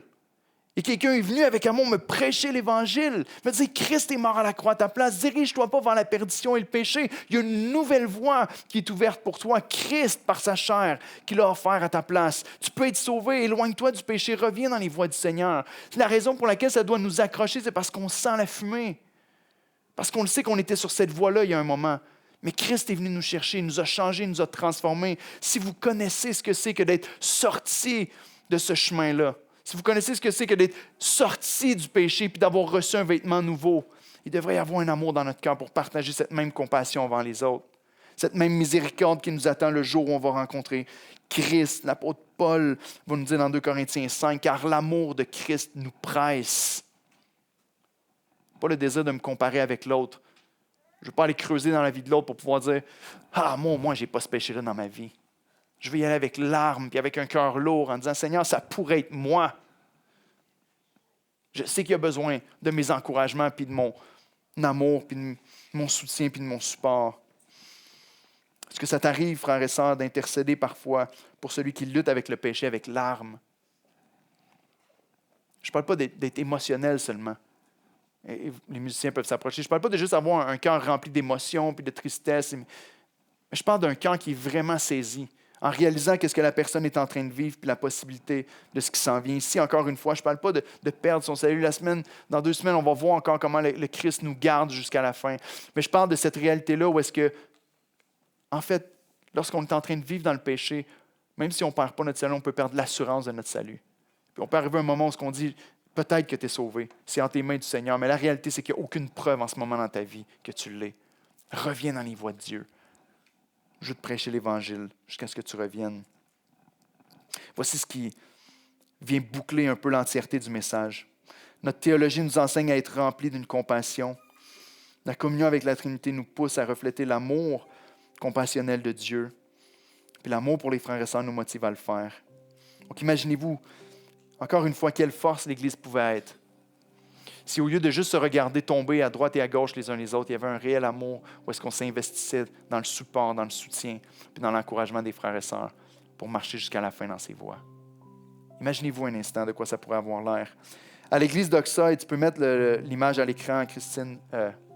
Et quelqu'un est venu avec amour me prêcher l'Évangile, me dire « Christ est mort à la croix à ta place, dirige-toi pas vers la perdition et le péché. Il y a une nouvelle voie qui est ouverte pour toi, Christ par sa chair, qui l'a offert à ta place. Tu peux être sauvé, éloigne-toi du péché, reviens dans les voies du Seigneur. » C'est la raison pour laquelle ça doit nous accrocher, c'est parce qu'on sent la fumée. Parce qu'on le sait qu'on était sur cette voie-là il y a un moment. Mais Christ est venu nous chercher, il nous a changés, il nous a transformés. Si vous connaissez ce que c'est que d'être sorti de ce chemin-là, si vous connaissez ce que c'est que d'être sorti du péché puis d'avoir reçu un vêtement nouveau, il devrait y avoir un amour dans notre cœur pour partager cette même compassion envers les autres, cette même miséricorde qui nous attend le jour où on va rencontrer Christ. L'apôtre Paul va nous dire dans 2 Corinthiens 5, « Car l'amour de Christ nous presse. » Pas le désir de me comparer avec l'autre. Je ne veux pas aller creuser dans la vie de l'autre pour pouvoir dire « Ah, moi, je n'ai pas ce péché-là dans ma vie. » Je vais y aller avec larmes et avec un cœur lourd en disant « Seigneur, ça pourrait être moi. » Je sais qu'il y a besoin de mes encouragements, puis de mon amour, puis de mon soutien, puis de mon support. Est-ce que ça t'arrive, frères et sœurs, d'intercéder parfois pour celui qui lutte avec le péché avec larmes? Je ne parle pas d'être émotionnel seulement. Et les musiciens peuvent s'approcher. Je ne parle pas de juste avoir un cœur rempli d'émotions puis de tristesse, mais je parle d'un cœur qui est vraiment saisi, en réalisant qu'est-ce que la personne est en train de vivre puis la possibilité de ce qui s'en vient. Ici, encore une fois, je ne parle pas de perdre son salut. Dans 2 semaines, on va voir encore comment le Christ nous garde jusqu'à la fin. Mais je parle de cette réalité-là où est-ce que, en fait, lorsqu'on est en train de vivre dans le péché, même si on ne perd pas notre salut, on peut perdre l'assurance de notre salut. Puis on peut arriver à un moment où on dit, peut-être que tu es sauvé, c'est entre les mains du Seigneur, mais la réalité, c'est qu'il n'y a aucune preuve en ce moment dans ta vie que tu l'es. Reviens dans les voies de Dieu. Je veux te prêcher l'Évangile jusqu'à ce que tu reviennes. Voici ce qui vient boucler un peu l'entièreté du message. Notre théologie nous enseigne à être remplis d'une compassion. La communion avec la Trinité nous pousse à refléter l'amour compassionnel de Dieu. Puis l'amour pour les frères et sœurs nous motive à le faire. Donc imaginez-vous, encore une fois, quelle force l'Église pouvait être. Si au lieu de juste se regarder tomber à droite et à gauche les uns les autres, il y avait un réel amour où est-ce qu'on s'investissait dans le support, dans le soutien, puis dans l'encouragement des frères et sœurs pour marcher jusqu'à la fin dans ces voies. Imaginez-vous un instant de quoi ça pourrait avoir l'air. À l'église d'Oxa, et tu peux mettre l'image à l'écran, Christine.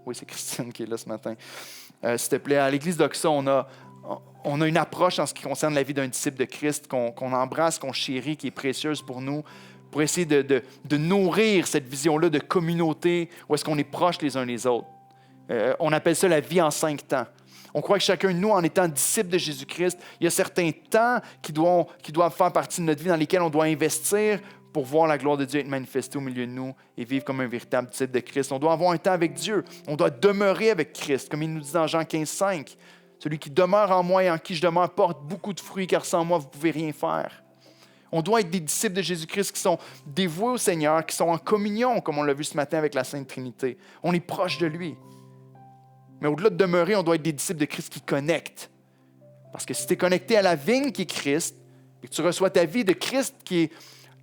Oui, c'est Christine qui est là ce matin. S'il te plaît, à l'église d'Oxa, on a une approche en ce qui concerne la vie d'un disciple de Christ qu'on embrasse, qu'on chérit, qui est précieuse pour nous, pour essayer de nourrir cette vision-là de communauté où est-ce qu'on est proches les uns les autres. On appelle ça la vie en 5 temps. On croit que chacun de nous, en étant disciple de Jésus-Christ, il y a certains temps qui doivent faire partie de notre vie dans lesquels on doit investir pour voir la gloire de Dieu être manifestée au milieu de nous et vivre comme un véritable disciple de Christ. On doit avoir un temps avec Dieu. On doit demeurer avec Christ, comme il nous dit dans Jean 15,5. Celui qui demeure en moi et en qui je demeure porte beaucoup de fruits, car sans moi, vous ne pouvez rien faire. On doit être des disciples de Jésus-Christ qui sont dévoués au Seigneur, qui sont en communion, comme on l'a vu ce matin avec la Sainte Trinité. On est proche de lui. Mais au-delà de demeurer, on doit être des disciples de Christ qui connectent. Parce que si tu es connecté à la vigne qui est Christ, et et que tu reçois ta vie de Christ qui est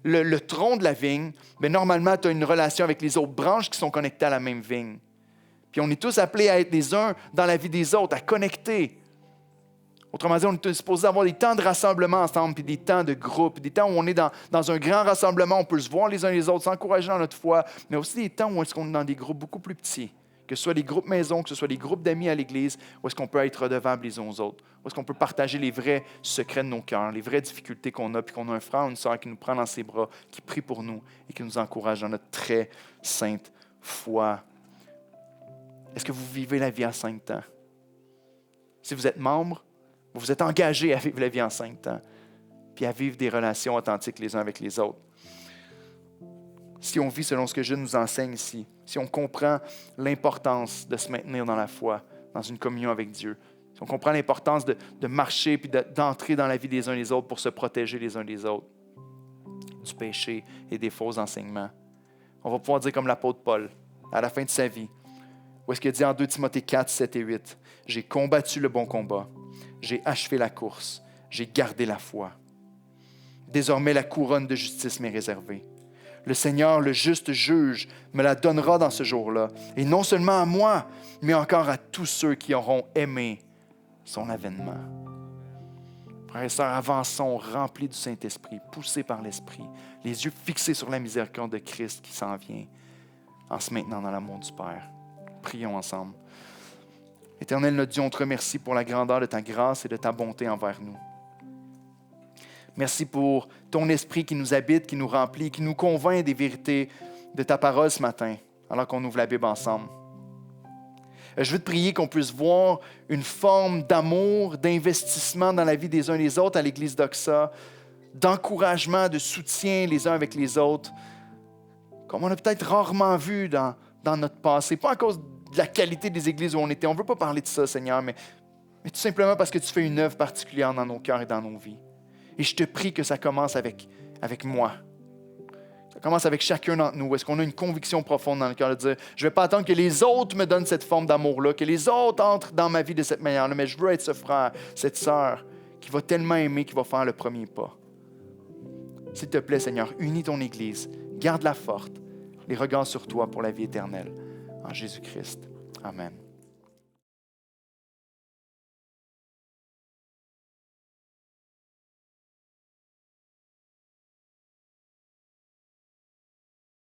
le tronc de la vigne, bien, normalement, tu as une relation avec les autres branches qui sont connectées à la même vigne. Puis on est tous appelés à être les uns dans la vie des autres, à connecter. Autrement dit, on est supposé avoir des temps de rassemblement ensemble, puis des temps de groupe, des temps où on est dans un grand rassemblement, on peut se voir les uns les autres, s'encourager dans notre foi, mais aussi des temps où est-ce qu'on est dans des groupes beaucoup plus petits, que ce soit des groupes maison, que ce soit des groupes d'amis à l'Église, où est-ce qu'on peut être redevables les uns aux autres, où est-ce qu'on peut partager les vrais secrets de nos cœurs, les vraies difficultés qu'on a, puis qu'on a un frère ou une sœur qui nous prend dans ses bras, qui prie pour nous et qui nous encourage dans notre très sainte foi. Est-ce que vous vivez la vie en 5 temps? Si vous êtes membre, vous êtes engagé à vivre la vie en 5 temps, puis à vivre des relations authentiques les uns avec les autres. Si on vit selon ce que Jude nous enseigne ici, si on comprend l'importance de se maintenir dans la foi, dans une communion avec Dieu, si on comprend l'importance de marcher puis d'entrer dans la vie des uns les autres pour se protéger les uns des autres du péché et des faux enseignements, on va pouvoir dire comme l'apôtre Paul, à la fin de sa vie, où est-ce qu'il dit en 2 Timothée 4, 7 et 8, « J'ai combattu le bon combat, j'ai achevé la course, j'ai gardé la foi. Désormais, la couronne de justice m'est réservée. Le Seigneur, le juste juge, me la donnera dans ce jour-là, et non seulement à moi, mais encore à tous ceux qui auront aimé son avènement. » Frères et sœurs, avançons remplis du Saint-Esprit, poussés par l'Esprit, les yeux fixés sur la miséricorde de Christ qui s'en vient, en se maintenant dans l'amour du Père. Prions ensemble. Éternel notre Dieu, on te remercie pour la grandeur de ta grâce et de ta bonté envers nous. Merci pour ton esprit qui nous habite, qui nous remplit, qui nous convainc des vérités de ta parole ce matin, alors qu'on ouvre la Bible ensemble. Je veux te prier qu'on puisse voir une forme d'amour, d'investissement dans la vie des uns et des autres à l'Église d'Oxa, d'encouragement, de soutien les uns avec les autres, comme on a peut-être rarement vu dans notre passé, pas à cause de la qualité des églises où on était. On ne veut pas parler de ça, Seigneur, mais tout simplement parce que tu fais une œuvre particulière dans nos cœurs et dans nos vies. Et je te prie que ça commence avec moi. Ça commence avec chacun d'entre nous. Est-ce qu'on a une conviction profonde dans le cœur de dire, je ne vais pas attendre que les autres me donnent cette forme d'amour-là, que les autres entrent dans ma vie de cette manière-là, mais je veux être ce frère, cette sœur qui va tellement aimer, qui va faire le premier pas. S'il te plaît, Seigneur, unis ton Église, garde-la forte, les regards sur toi pour la vie éternelle. En Jésus-Christ. Amen.